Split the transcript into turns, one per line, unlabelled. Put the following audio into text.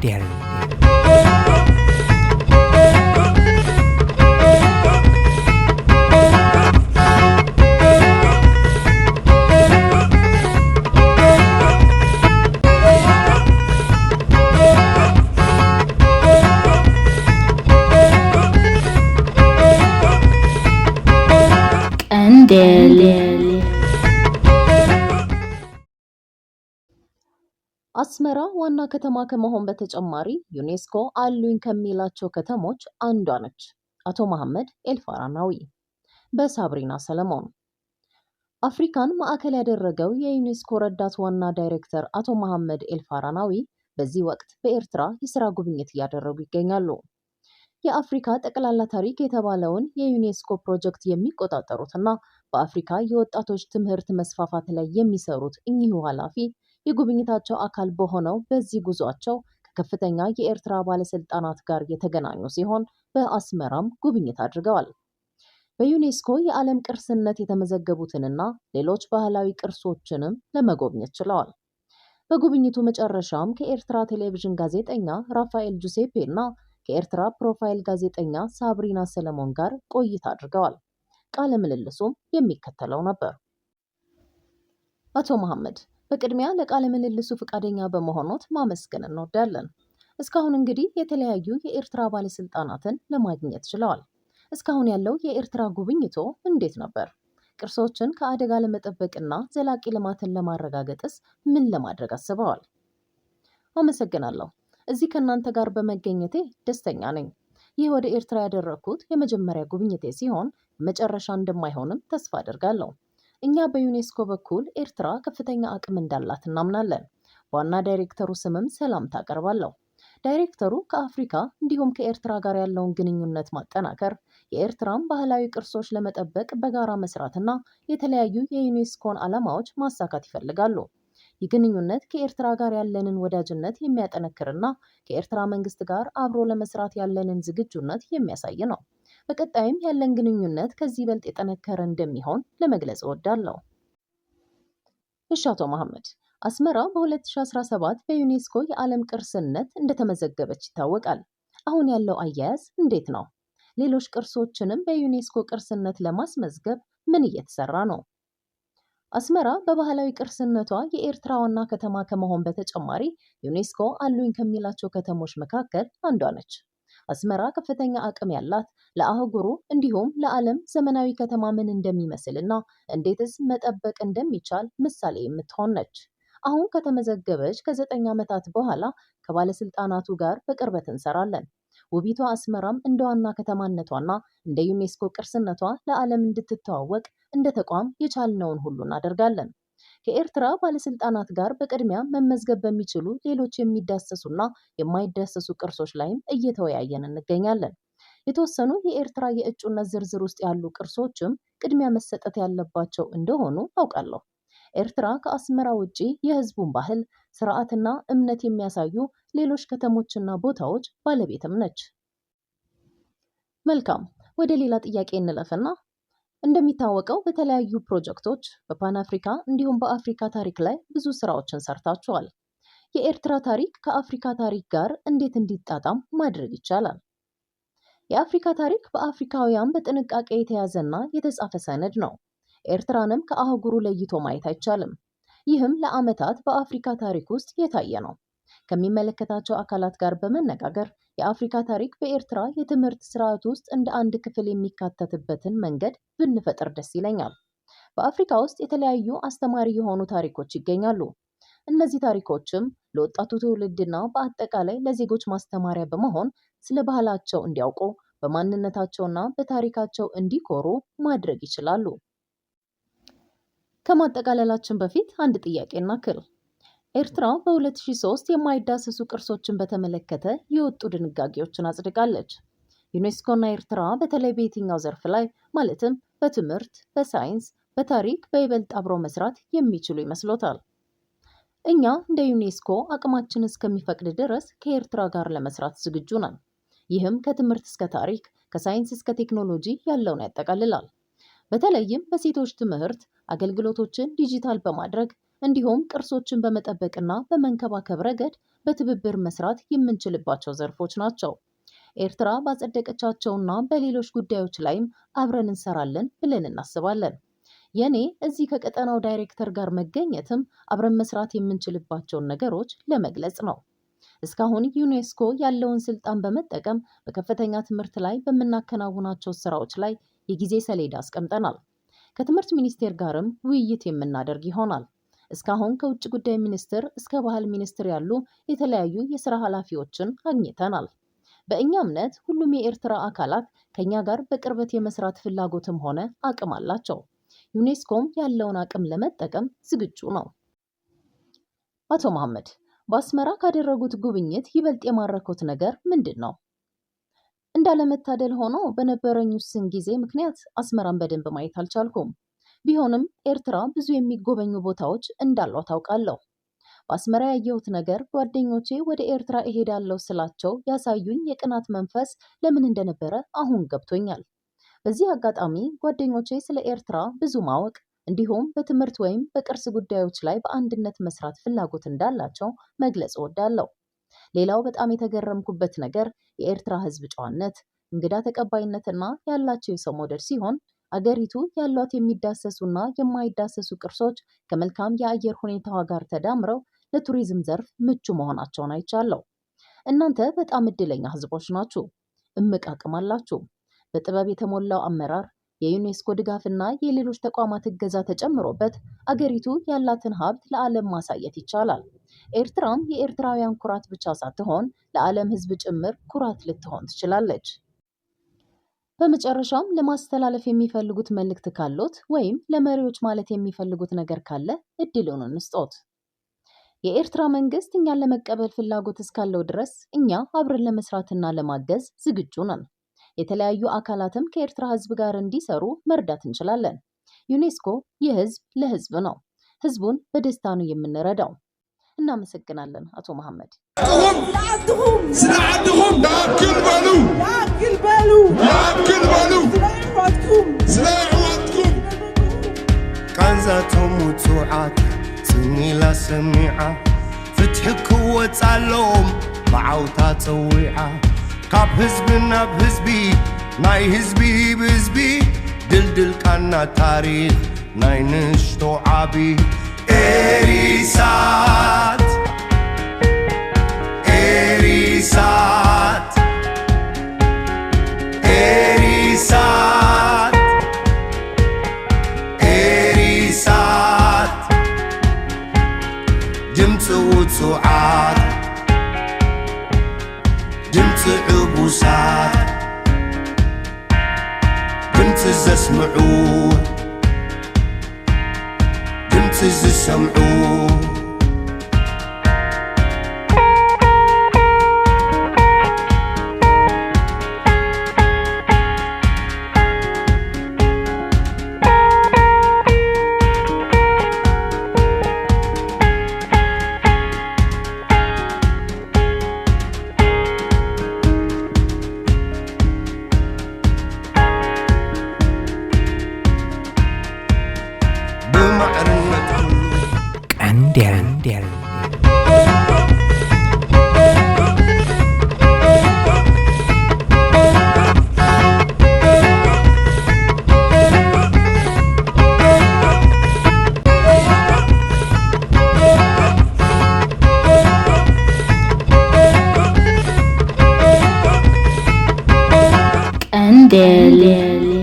Candle.
አስመራ ዋና ከተማ ከመሆን በተጨማሪ ዩኔስኮ አሉኝ ከሚላቸው ከተሞች አንዷ ነች። አቶ መሐመድ ኤልፋራናዊ በሳብሪና ሰለሞን። አፍሪካን ማዕከል ያደረገው የዩኔስኮ ረዳት ዋና ዳይሬክተር አቶ መሐመድ ኤልፋራናዊ በዚህ ወቅት በኤርትራ የስራ ጉብኝት እያደረጉ ይገኛሉ። የአፍሪካ ጠቅላላ ታሪክ የተባለውን የዩኔስኮ ፕሮጀክት የሚቆጣጠሩትና በአፍሪካ የወጣቶች ትምህርት መስፋፋት ላይ የሚሰሩት እኚሁ ኃላፊ የጉብኝታቸው አካል በሆነው በዚህ ጉዟቸው ከከፍተኛ የኤርትራ ባለስልጣናት ጋር የተገናኙ ሲሆን በአስመራም ጉብኝት አድርገዋል። በዩኔስኮ የዓለም ቅርስነት የተመዘገቡትንና ሌሎች ባህላዊ ቅርሶችንም ለመጎብኘት ችለዋል። በጉብኝቱ መጨረሻም ከኤርትራ ቴሌቪዥን ጋዜጠኛ ራፋኤል ጁሴፔ እና ከኤርትራ ፕሮፋይል ጋዜጠኛ ሳብሪና ሰለሞን ጋር ቆይታ አድርገዋል። ቃለ ምልልሱም የሚከተለው ነበር። አቶ መሐመድ፣ በቅድሚያ ለቃለ ምልልሱ ፈቃደኛ በመሆኖት ማመስገን እንወዳለን። እስካሁን እንግዲህ የተለያዩ የኤርትራ ባለስልጣናትን ለማግኘት ችለዋል። እስካሁን ያለው የኤርትራ ጉብኝቶ እንዴት ነበር? ቅርሶችን ከአደጋ ለመጠበቅና ዘላቂ ልማትን ለማረጋገጥስ ምን ለማድረግ አስበዋል? አመሰግናለሁ። እዚህ ከእናንተ ጋር በመገኘቴ ደስተኛ ነኝ። ይህ ወደ ኤርትራ ያደረግኩት የመጀመሪያ ጉብኝቴ ሲሆን መጨረሻ እንደማይሆንም ተስፋ አደርጋለሁ። እኛ በዩኔስኮ በኩል ኤርትራ ከፍተኛ አቅም እንዳላት እናምናለን። ዋና ዳይሬክተሩ ስምም ሰላምታ አቀርባለሁ። ዳይሬክተሩ ከአፍሪካ እንዲሁም ከኤርትራ ጋር ያለውን ግንኙነት ማጠናከር፣ የኤርትራን ባህላዊ ቅርሶች ለመጠበቅ በጋራ መስራትና የተለያዩ የዩኔስኮን ዓላማዎች ማሳካት ይፈልጋሉ። ይህ ግንኙነት ከኤርትራ ጋር ያለንን ወዳጅነት የሚያጠነክርና ከኤርትራ መንግስት ጋር አብሮ ለመስራት ያለንን ዝግጁነት የሚያሳይ ነው። በቀጣይም ያለን ግንኙነት ከዚህ ይበልጥ የጠነከረ እንደሚሆን ለመግለጽ እወዳለሁ። እሺ አቶ መሐመድ፣ አስመራ በ2017 በዩኔስኮ የዓለም ቅርስነት እንደተመዘገበች ይታወቃል። አሁን ያለው አያያዝ እንዴት ነው? ሌሎች ቅርሶችንም በዩኔስኮ ቅርስነት ለማስመዝገብ ምን እየተሰራ ነው? አስመራ በባህላዊ ቅርስነቷ የኤርትራ ዋና ከተማ ከመሆን በተጨማሪ ዩኔስኮ አሉኝ ከሚላቸው ከተሞች መካከል አንዷ ነች። አስመራ ከፍተኛ አቅም ያላት፣ ለአህጉሩ እንዲሁም ለዓለም ዘመናዊ ከተማ ምን እንደሚመስልና እንዴትስ መጠበቅ እንደሚቻል ምሳሌ የምትሆን ነች። አሁን ከተመዘገበች ከ9 ዓመታት በኋላ ከባለስልጣናቱ ጋር በቅርበት እንሰራለን። ውቢቷ አስመራም እንደ ዋና ከተማነቷና እንደ ዩኔስኮ ቅርስነቷ ለዓለም እንድትተዋወቅ እንደ ተቋም የቻልነውን ሁሉ እናደርጋለን። ከኤርትራ ባለስልጣናት ጋር በቅድሚያ መመዝገብ በሚችሉ ሌሎች የሚዳሰሱና የማይዳሰሱ ቅርሶች ላይም እየተወያየን እንገኛለን። የተወሰኑ የኤርትራ የእጩነት ዝርዝር ውስጥ ያሉ ቅርሶችም ቅድሚያ መሰጠት ያለባቸው እንደሆኑ አውቃለሁ። ኤርትራ ከአስመራ ውጪ የህዝቡን ባህል፣ ስርዓትና እምነት የሚያሳዩ ሌሎች ከተሞችና ቦታዎች ባለቤትም ነች። መልካም፣ ወደ ሌላ ጥያቄ እንለፍና እንደሚታወቀው በተለያዩ ፕሮጀክቶች በፓን አፍሪካ እንዲሁም በአፍሪካ ታሪክ ላይ ብዙ ስራዎችን ሰርታችኋል። የኤርትራ ታሪክ ከአፍሪካ ታሪክ ጋር እንዴት እንዲጣጣም ማድረግ ይቻላል? የአፍሪካ ታሪክ በአፍሪካውያን በጥንቃቄ የተያዘና የተጻፈ ሰነድ ነው። ኤርትራንም ከአህጉሩ ለይቶ ማየት አይቻልም። ይህም ለዓመታት በአፍሪካ ታሪክ ውስጥ የታየ ነው። ከሚመለከታቸው አካላት ጋር በመነጋገር የአፍሪካ ታሪክ በኤርትራ የትምህርት ስርዓት ውስጥ እንደ አንድ ክፍል የሚካተትበትን መንገድ ብንፈጥር ደስ ይለኛል። በአፍሪካ ውስጥ የተለያዩ አስተማሪ የሆኑ ታሪኮች ይገኛሉ። እነዚህ ታሪኮችም ለወጣቱ ትውልድና በአጠቃላይ ለዜጎች ማስተማሪያ በመሆን ስለ ባህላቸው እንዲያውቁ፣ በማንነታቸውና በታሪካቸው እንዲኮሩ ማድረግ ይችላሉ። ከማጠቃለላችን በፊት አንድ ጥያቄ እናክል። ኤርትራ በ2003 የማይዳሰሱ ቅርሶችን በተመለከተ የወጡ ድንጋጌዎችን አጽድቃለች። ዩኔስኮና ኤርትራ በተለይ በየትኛው ዘርፍ ላይ ማለትም በትምህርት፣ በሳይንስ፣ በታሪክ በይበልጥ አብሮ መስራት የሚችሉ ይመስሎታል? እኛ እንደ ዩኔስኮ አቅማችን እስከሚፈቅድ ድረስ ከኤርትራ ጋር ለመስራት ዝግጁ ነን። ይህም ከትምህርት እስከ ታሪክ፣ ከሳይንስ እስከ ቴክኖሎጂ ያለውን ያጠቃልላል። በተለይም በሴቶች ትምህርት አገልግሎቶችን ዲጂታል በማድረግ እንዲሁም ቅርሶችን በመጠበቅና በመንከባከብ ረገድ በትብብር መስራት የምንችልባቸው ዘርፎች ናቸው። ኤርትራ ባጸደቀቻቸውና በሌሎች ጉዳዮች ላይም አብረን እንሰራለን ብለን እናስባለን። የኔ እዚህ ከቀጠናው ዳይሬክተር ጋር መገኘትም አብረን መስራት የምንችልባቸውን ነገሮች ለመግለጽ ነው። እስካሁን ዩኔስኮ ያለውን ስልጣን በመጠቀም በከፍተኛ ትምህርት ላይ በምናከናውናቸው ስራዎች ላይ የጊዜ ሰሌዳ አስቀምጠናል። ከትምህርት ሚኒስቴር ጋርም ውይይት የምናደርግ ይሆናል። እስካሁን ከውጭ ጉዳይ ሚኒስቴር እስከ ባህል ሚኒስቴር ያሉ የተለያዩ የስራ ኃላፊዎችን አግኝተናል። በእኛ እምነት ሁሉም የኤርትራ አካላት ከኛ ጋር በቅርበት የመስራት ፍላጎትም ሆነ አቅም አላቸው። ዩኔስኮም ያለውን አቅም ለመጠቀም ዝግጁ ነው። አቶ መሐመድ በአስመራ ካደረጉት ጉብኝት ይበልጥ የማረኩት ነገር ምንድን ነው? እንዳለመታደል ሆኖ በነበረኝ ውስን ጊዜ ምክንያት አስመራን በደንብ ማየት አልቻልኩም። ቢሆንም ኤርትራ ብዙ የሚጎበኙ ቦታዎች እንዳሏት ታውቃለሁ። በአስመራ ያየሁት ነገር ጓደኞቼ ወደ ኤርትራ እሄዳለሁ ስላቸው ያሳዩኝ የቅናት መንፈስ ለምን እንደነበረ አሁን ገብቶኛል። በዚህ አጋጣሚ ጓደኞቼ ስለ ኤርትራ ብዙ ማወቅ እንዲሁም በትምህርት ወይም በቅርስ ጉዳዮች ላይ በአንድነት መስራት ፍላጎት እንዳላቸው መግለጽ እወዳለሁ። ሌላው በጣም የተገረምኩበት ነገር የኤርትራ ሕዝብ ጨዋነት፣ እንግዳ ተቀባይነትና ያላቸው የሰው መውደድ ሲሆን አገሪቱ ያሏት የሚዳሰሱና የማይዳሰሱ ቅርሶች ከመልካም የአየር ሁኔታዋ ጋር ተዳምረው ለቱሪዝም ዘርፍ ምቹ መሆናቸውን አይቻለሁ። እናንተ በጣም እድለኛ ሕዝቦች ናችሁ። እምቅ አቅም አላችሁ። በጥበብ የተሞላው አመራር፣ የዩኔስኮ ድጋፍና የሌሎች ተቋማት እገዛ ተጨምሮበት አገሪቱ ያላትን ሀብት ለዓለም ማሳየት ይቻላል። ኤርትራም የኤርትራውያን ኩራት ብቻ ሳትሆን ለዓለም ሕዝብ ጭምር ኩራት ልትሆን ትችላለች። በመጨረሻም ለማስተላለፍ የሚፈልጉት መልእክት ካሎት ወይም ለመሪዎች ማለት የሚፈልጉት ነገር ካለ እድሉን እንስጦት። የኤርትራ መንግስት እኛን ለመቀበል ፍላጎት እስካለው ድረስ እኛ አብረን ለመስራትና ለማገዝ ዝግጁ ነን። የተለያዩ አካላትም ከኤርትራ ህዝብ ጋር እንዲሰሩ መርዳት እንችላለን። ዩኔስኮ የህዝብ ለህዝብ ነው። ህዝቡን በደስታ ነው የምንረዳው። እናመሰግናለን አቶ መሐመድ።
ስላዓድኩም ያክል በሉ ስለ ኣሕዋትኩም ቃንዛቶም ውፅዓት ስኒላ ሰሚዓ ፍትሒ ክወፅ ኣለዎም ብዓውታ ፀዊዓ ካብ ህዝቢ ናብ ህዝቢ ናይ ህዝቢ ብህዝቢ ድልድልካና ታሪክ ናይ ንሽቶ ዓቢ ኤሪሳት ኤሪሳት ኤሪሳት ኤሪሳት ድምፂ ውፅዓት ድምፂ ዕቡሳት ድምፂ ዘስምዑ ድምፂ ዝሰምዑ
Candele.